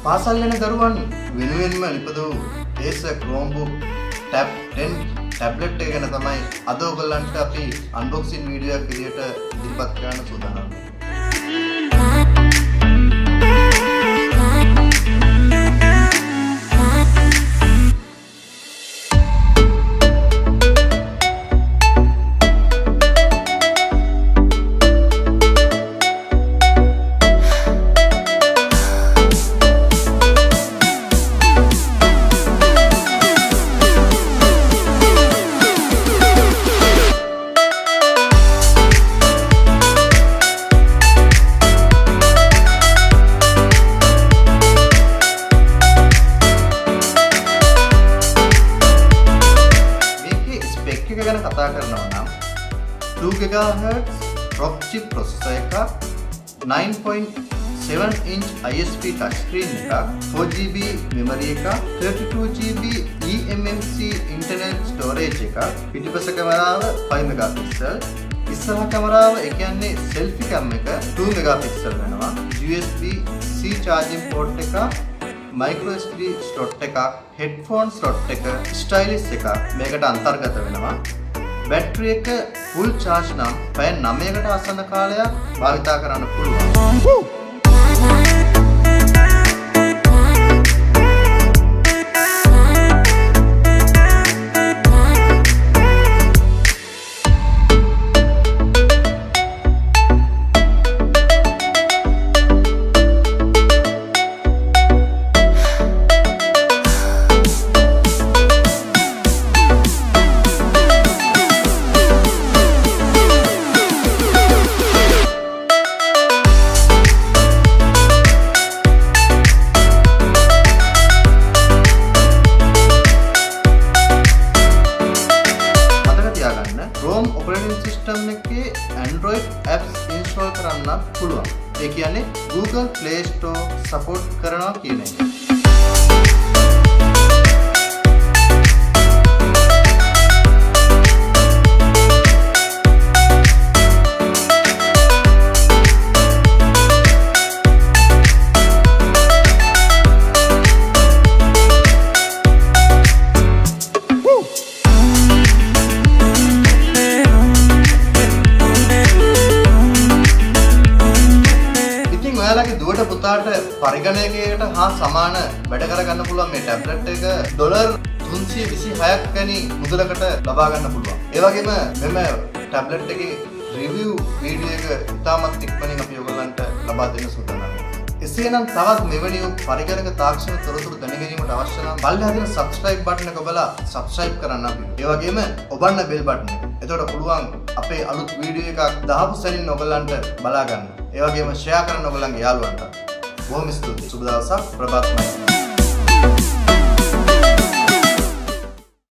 පාසල් යන දරුවන් වෙනුවෙන්ම නිපදවූ Acer Chromebook Tab 10 ටැබ්ලට් එක ගැන තමයි අද ඔයගොල්ලන්ට අපි අන්බොක්සින් වීඩියෝ එකක් විදියට ඉදිරිපත් කරන්න සූදානම් වෙන්නේ. ගැන කතා කරනවා නම් 2 GHz Rockchip processor එකක් 9.7 inch ISP touch screen එකක් 4GB memory එකක් 32GB eMMC internal storage එකක් පිටිපස කැමරාව 5 megapixel ඉස්සරහ කැමරාව ඒ කියන්නේ selfie cam එක 2 megapixel වෙනවා USB-C charging port එකක් microSD slot එකක් headphone slot එක stylus එකක් මේකට අන්තර්ගත වෙනවා බැටරි එක full charge නම් පැය 9කට ආසන්න කාලයක් භාවිතා කරන්න පුළුවන් Chrome operating system එකේ Android apps install කරන්න පුළුවන්. ඒ කියන්නේ Google Play Store support කරනවා කියන එක. ඔයාලගේ දුවට පුතාට පරිගණකයකට හා සමාන වැඩ කරගන්න පුළුවන් මේ ටැබ්ලට් එක $326ක් වැනි මුදලකට ලබා ගන්න පුළුවන්. ඒ වගේම මෙම ටැබ්ලට් එකේ රිවිව් වීඩියෝ එක ඉතාමත් ඉක්මනින් අපි ඔයගොල්ලන්ට ලබා දෙන්න සූදානම් වෙනවා. එසේනම් තවත් මෙවැනි පරිගණක තාක්ෂණ තොරතුරු දැනගැනීමට අවශ්‍ය නම් පල්ලෙහා තියෙන subscribe button එක ඔබලා subscribe කරන්න අපි. ඒ වගේම ඔබන්න bell button එක. එතකොට පුළුවන් අපේ අලුත් වීඩියෝ එකක් දාපු සැනින් ඔයගලන්ට බලා ගන්න. ඒ වගේම ෂෙයා කරන්න ඔයගලන්ගේ යාළුවන්ට. බොහොම ස්තුතියි. සුබ දවසක් ප්‍රභාත්මයි.